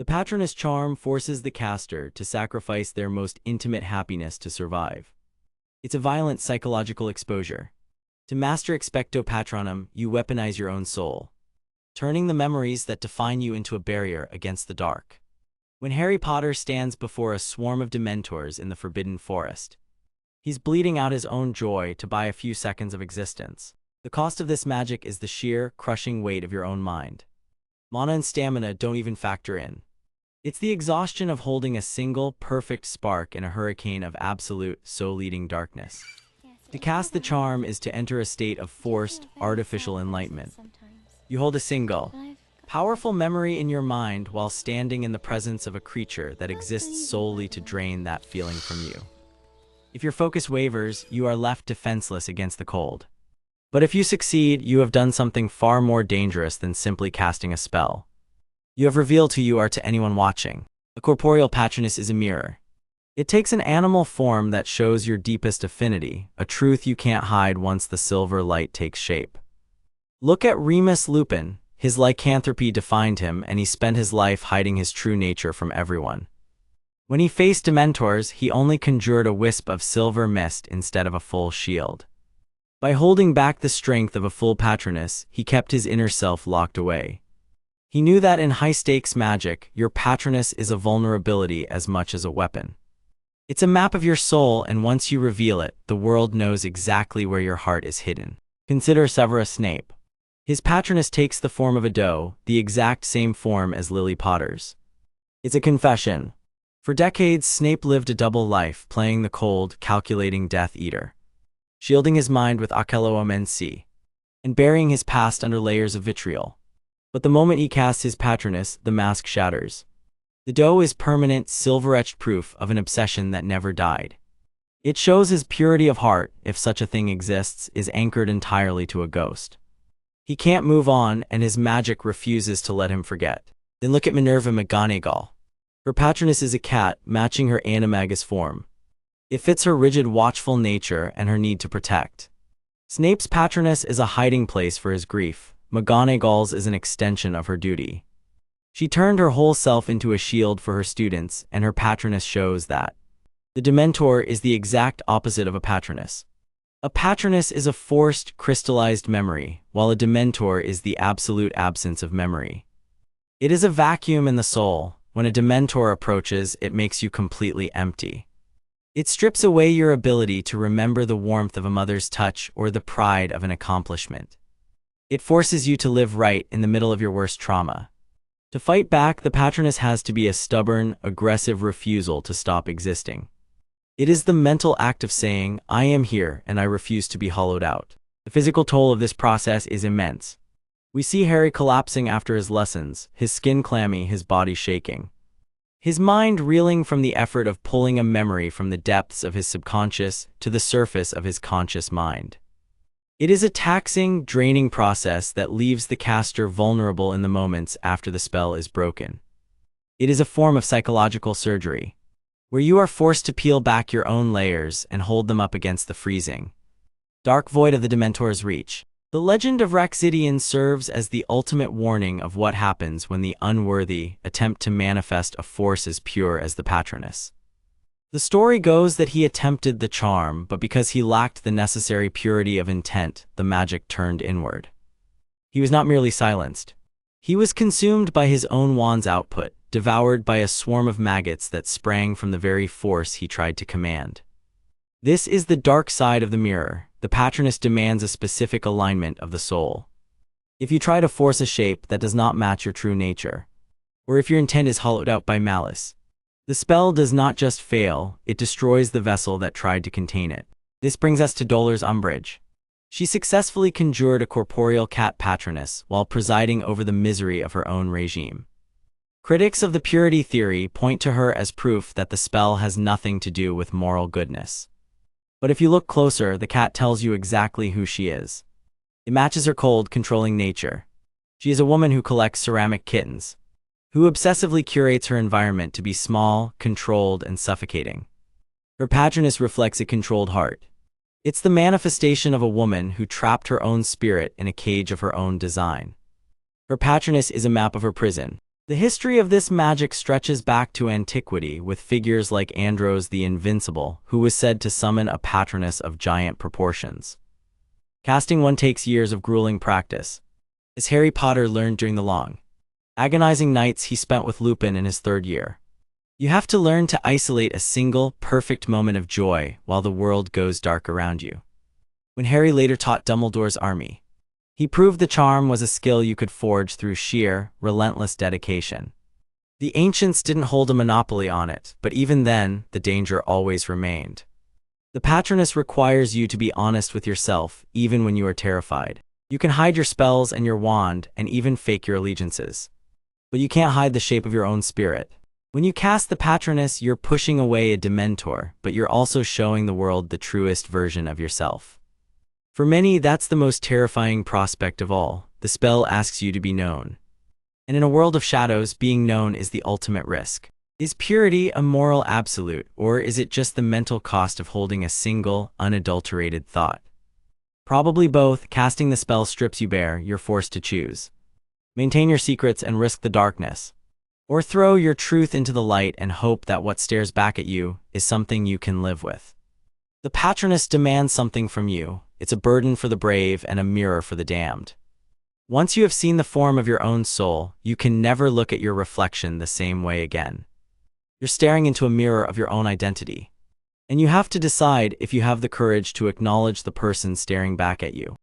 The Patronus Charm forces the caster to sacrifice their most intimate happiness to survive. It's a violent psychological exposure. To master Expecto Patronum, you weaponize your own soul, turning the memories that define you into a barrier against the dark. When Harry Potter stands before a swarm of Dementors in the Forbidden Forest, he's bleeding out his own joy to buy a few seconds of existence. The cost of this magic is the sheer, crushing weight of your own mind. Mana and stamina don't even factor in. It's the exhaustion of holding a single, perfect spark in a hurricane of absolute, soul-eating darkness. To cast the charm is to enter a state of forced, artificial enlightenment. You hold a single, powerful memory in your mind while standing in the presence of a creature that exists solely to drain that feeling from you. If your focus wavers, you are left defenseless against the cold. But if you succeed, you have done something far more dangerous than simply casting a spell. You have revealed who you are to anyone watching. A corporeal Patronus is a mirror. It takes an animal form that shows your deepest affinity, a truth you can't hide once the silver light takes shape. Look at Remus Lupin. His lycanthropy defined him, and he spent his life hiding his true nature from everyone. When he faced Dementors, he only conjured a wisp of silver mist instead of a full shield. By holding back the strength of a full Patronus, he kept his inner self locked away. He knew that in high-stakes magic, your Patronus is a vulnerability as much as a weapon. It's a map of your soul, and once you reveal it, the world knows exactly where your heart is hidden. Consider Severus Snape. His Patronus takes the form of a doe, the exact same form as Lily Potter's. It's a confession. For decades, Snape lived a double life, playing the cold, calculating Death Eater, shielding his mind with oculomency, and burying his past under layers of vitriol. But the moment he casts his Patronus, the mask shatters. The doe is permanent, silver-etched proof of an obsession that never died. It shows his purity of heart, if such a thing exists, is anchored entirely to a ghost. He can't move on, and his magic refuses to let him forget. Then look at Minerva McGonagall. Her Patronus is a cat, matching her animagus form. It fits her rigid, watchful nature and her need to protect. Snape's Patronus is a hiding place for his grief. McGonagall's is an extension of her duty. She turned her whole self into a shield for her students, and her Patronus shows that. The Dementor is the exact opposite of a Patronus. A Patronus is a forced, crystallized memory, while a Dementor is the absolute absence of memory. It is a vacuum in the soul. When a Dementor approaches, it makes you completely empty. It strips away your ability to remember the warmth of a mother's touch or the pride of an accomplishment. It forces you to live right in the middle of your worst trauma. To fight back, the Patronus has to be a stubborn, aggressive refusal to stop existing. It is the mental act of saying, "I am here and I refuse to be hollowed out." The physical toll of this process is immense. We see Harry collapsing after his lessons, his skin clammy, his body shaking. His mind reeling from the effort of pulling a memory from the depths of his subconscious to the surface of his conscious mind. It is a taxing, draining process that leaves the caster vulnerable in the moments after the spell is broken. It is a form of psychological surgery, where you are forced to peel back your own layers and hold them up against the freezing, dark void of the Dementor's reach. The legend of Raczidian serves as the ultimate warning of what happens when the unworthy attempt to manifest a force as pure as the Patronus. The story goes that he attempted the charm, but because he lacked the necessary purity of intent, the magic turned inward. He was not merely silenced. He was consumed by his own wand's output, devoured by a swarm of maggots that sprang from the very force he tried to command. This is the dark side of the mirror. The Patronus demands a specific alignment of the soul. If you try to force a shape that does not match your true nature, or if your intent is hollowed out by malice, the spell does not just fail, it destroys the vessel that tried to contain it. This brings us to Dolores Umbridge. She successfully conjured a corporeal cat Patronus while presiding over the misery of her own regime. Critics of the purity theory point to her as proof that the spell has nothing to do with moral goodness. But if you look closer, the cat tells you exactly who she is. It matches her cold, controlling nature. She is a woman who collects ceramic kittens, who obsessively curates her environment to be small, controlled, and suffocating. Her Patronus reflects a controlled heart. It's the manifestation of a woman who trapped her own spirit in a cage of her own design. Her Patronus is a map of her prison. The history of this magic stretches back to antiquity, with figures like Andros the Invincible, who was said to summon a Patronus of giant proportions. Casting one takes years of grueling practice, as Harry Potter learned during the long, agonizing nights he spent with Lupin in his 3rd year. You have to learn to isolate a single, perfect moment of joy while the world goes dark around you. When Harry later taught Dumbledore's army, he proved the charm was a skill you could forge through sheer, relentless dedication. The ancients didn't hold a monopoly on it, but even then, the danger always remained. The Patronus requires you to be honest with yourself, even when you are terrified. You can hide your spells and your wand, and even fake your allegiances. But you can't hide the shape of your own spirit. When you cast the Patronus, you're pushing away a Dementor, but you're also showing the world the truest version of yourself. For many, that's the most terrifying prospect of all. The spell asks you to be known. And in a world of shadows, being known is the ultimate risk. Is purity a moral absolute, or is it just the mental cost of holding a single, unadulterated thought? Probably both. Casting the spell strips you bare. You're forced to choose. Maintain your secrets and risk the darkness. Or throw your truth into the light and hope that what stares back at you is something you can live with. The Patronus demands something from you. It's a burden for the brave and a mirror for the damned. Once you have seen the form of your own soul, you can never look at your reflection the same way again. You're staring into a mirror of your own identity. And you have to decide if you have the courage to acknowledge the person staring back at you.